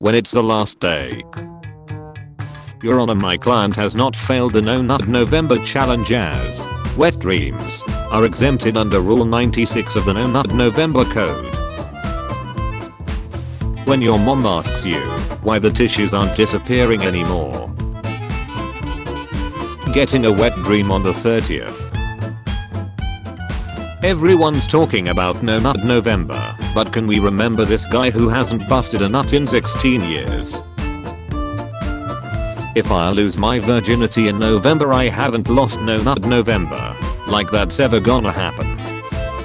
when it's the last day. Your Honor, my client has not failed the No Nut November challenge as wet dreams are exempted under Rule 96 of the No Nut November Code. When your mom asks you why the tissues aren't disappearing anymore. Getting a wet dream on the 30th. Everyone's talking about No Nut November, but can we remember this guy who hasn't busted a nut in 16 years? If I lose my virginity in November, I haven't lost No Nut November. Like that's ever gonna happen.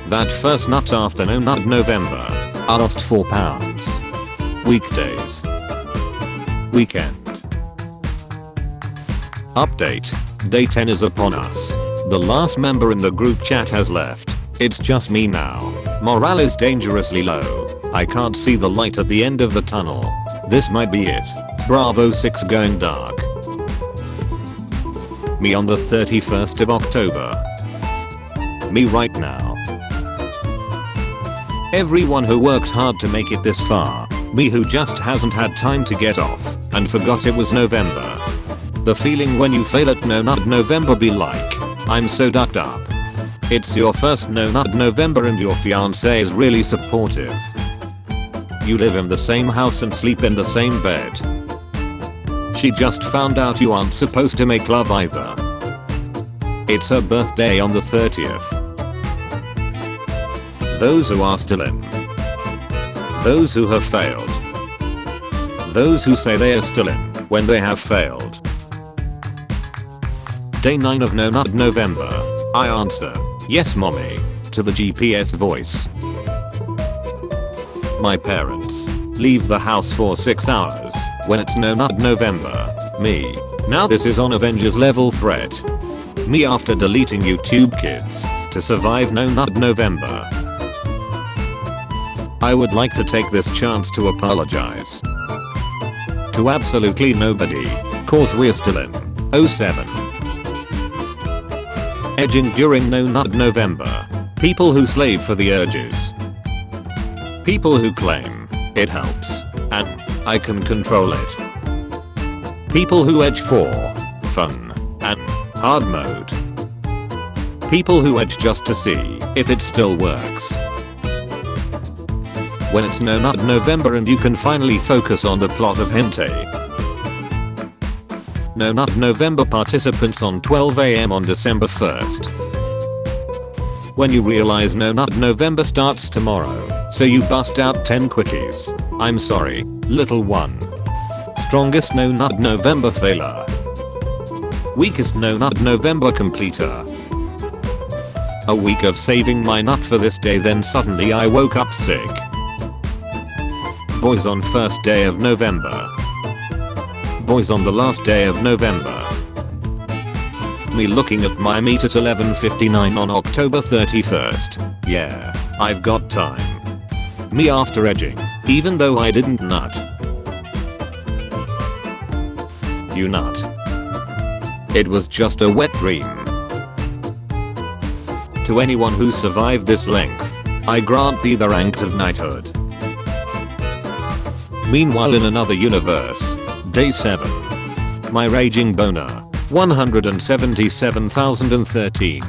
That first nut after No Nut November, I lost 4 pounds. Weekdays. Weekend. Update. Day 10 is upon us. The last member in the group chat has left. It's just me now. Morale is dangerously low. I can't see the light at the end of the tunnel. This might be it. Bravo 6 going dark. Me on the 31st of October. Me right now. Everyone who worked hard to make it this far. Me who just hasn't had time to get off and forgot it was November. The feeling when you fail at No Nut November be like, I'm so ducked up. It's your first No Nut November and your fiance is really supportive. You live in the same house and sleep in the same bed. She just found out you aren't supposed to make love either. It's her birthday on the 30th. Those who are still in. Those who have failed. Those who say they are still in when they have failed. Day 9 of No Nut November. I answer, yes mommy, to the GPS voice. My parents leave the house for 6 hours when it's No Nut November. Me. Now this is on Avengers level threat. Me after deleting YouTube Kids to survive No Nut November. I would like to take this chance to apologize to absolutely nobody, cause we're still in 07. Edging during No Nut November. People who slave for the urges. People who claim it helps and I can control it. People who edge for fun and hard mode. People who edge just to see if it still works. When it's No Nut November and you can finally focus on the plot of Hente. No Nut November participants on 12 AM on December 1st. When you realize No Nut November starts tomorrow, so you bust out 10 quickies. I'm sorry, little one. Strongest No Nut November failure. Weakest No Nut November completer. A week of saving my nut for this day, then suddenly I woke up sick. Boys on first day of November. Boys on the last day of November. Me looking at my meat at 11:59 on October 31st. Yeah, I've got time. Me after edging, even though I didn't nut. You nut. It was just a wet dream. To anyone who survived this length, I grant thee the rank of knighthood. Meanwhile in another universe, day 7. My raging boner, 177,013.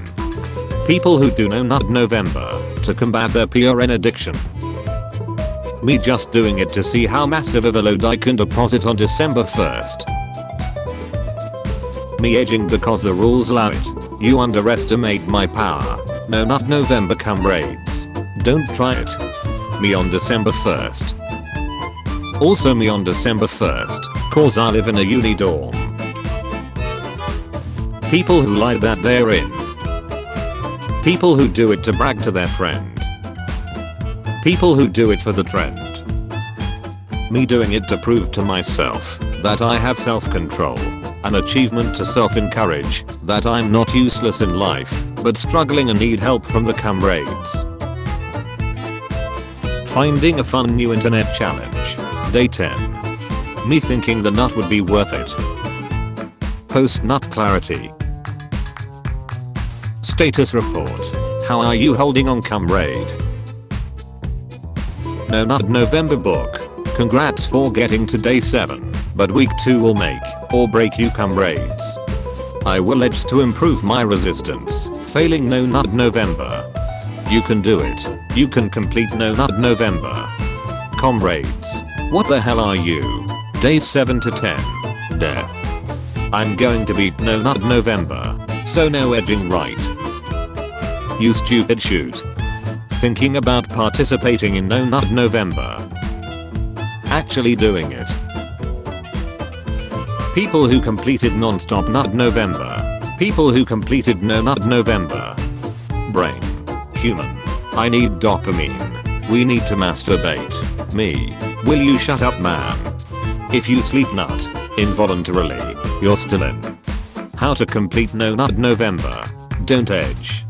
People who do No Nut November to combat their PRN addiction. Me just doing it to see how massive of a load I can deposit on December 1st. Me edging because the rules allow it. You underestimate my power. No Nut November comrades. Don't try it. Me on December 1st. Also me on December 1st, cause I live in a uni dorm. People who lie that they're in. People who do it to brag to their friend. People who do it for the trend. Me doing it to prove to myself that I have self-control. An achievement to self-encourage that I'm not useless in life, but struggling and need help from the comrades. Finding a fun new internet challenge. Day 10. Me thinking the nut would be worth it. Post-nut clarity. Status report. How are you holding on, comrade? No Nut November book. Congrats for getting to day 7, but week 2 will make or break you comrades. I will edge to improve my resistance, failing No Nut November. You can do it. You can complete No Nut November. Comrades, what the hell are you? Days 7 to 10. Death. I'm going to beat No Nut November, so no edging right. You stupid shoot. Thinking about participating in No Nut November. Actually doing it. People who completed Non-Stop Nut November. People who completed No Nut November. Brain. Human. I need dopamine. We need to masturbate. Me. Will you shut up, man? If you sleep nut involuntarily, you're still in. How to complete No Nut November. Don't edge.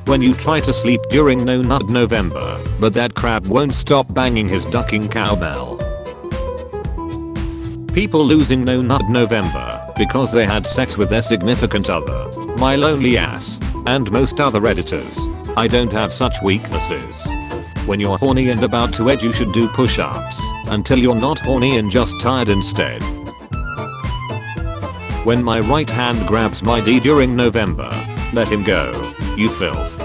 When you try to sleep during No Nut November, but that crab won't stop banging his ducking cowbell. People losing No Nut November because they had sex with their significant other, my lonely ass, and most other editors. I don't have such weaknesses. When you're horny and about to edge, you should do push-ups until you're not horny and just tired instead. When my right hand grabs my D during November, let him go, you filth.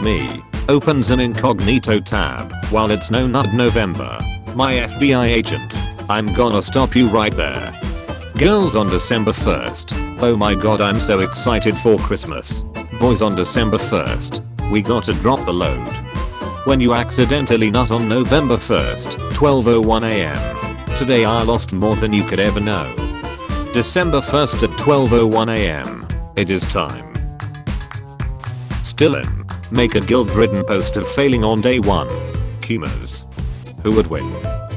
Me. Opens an incognito tab while it's No Nut November. My FBI agent. I'm gonna stop you right there. Girls on December 1st. Oh my god, I'm so excited for Christmas. Boys on December 1st. We gotta drop the load. When you accidentally nut on November 1st, 12:01 AM. Today I lost more than you could ever know. December 1st at 12:01 AM. It is time. Still in. Make a guilt-ridden post of failing on day 1. Kumers. Who would win?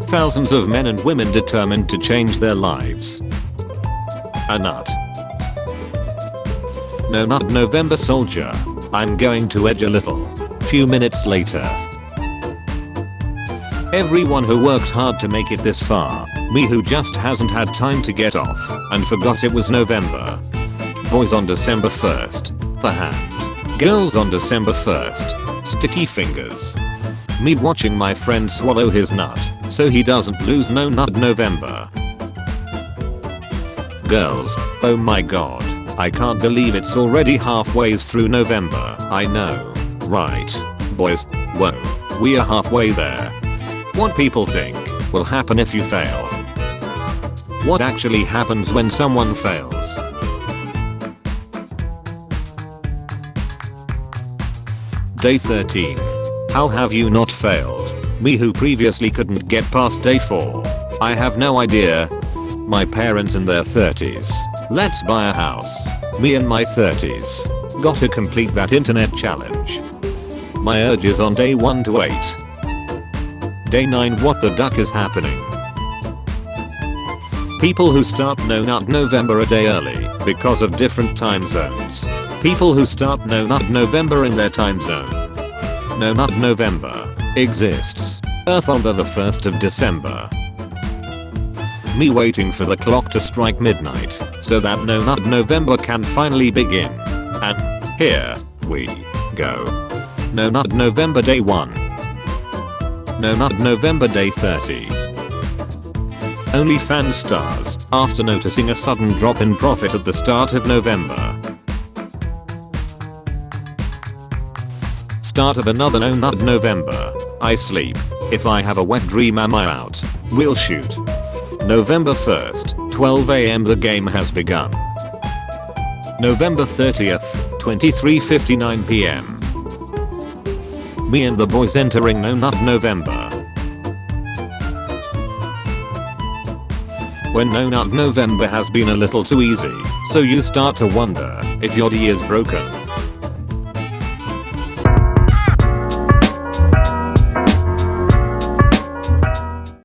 Thousands of men and women determined to change their lives. A nut. No Nut November soldier. I'm going to edge a little. Few minutes later. Everyone who worked hard to make it this far. Me who just hasn't had time to get off and forgot it was November. Boys on December 1st. The hand. Girls on December 1st. Sticky fingers. Me watching my friend swallow his nut so he doesn't lose No Nut November. Girls, oh my god, I can't believe it's already halfway through November. I know, right? Boys, whoa, we are halfway there. What people think will happen if you fail? What actually happens when someone fails? Day 13. How have you not failed? Me who previously couldn't get past day 4. I have no idea. My parents in their 30s. Let's buy a house. Me in my 30s. Gotta complete that internet challenge. My urge is on day 1 to 8. Day 9, what the duck is happening? People who start No Nut November a day early because of different time zones. People who start No Nut November in their time zone. No Nut November exists. Earth on the 1st of December. Me waiting for the clock to strike midnight so that No Nut November can finally begin. And here we go. No Nut November day 1. No Nut November day 30. OnlyFans stars after noticing a sudden drop in profit at the start of November. Start of another No Nut November. I sleep. If I have a wet dream, am I out? We'll shoot. November 1st, 12 AM, the game has begun. November 30th, 23:59 PM. Me and the boys entering No Nut November. When No Nut November has been a little too easy, so you start to wonder if your D is broken.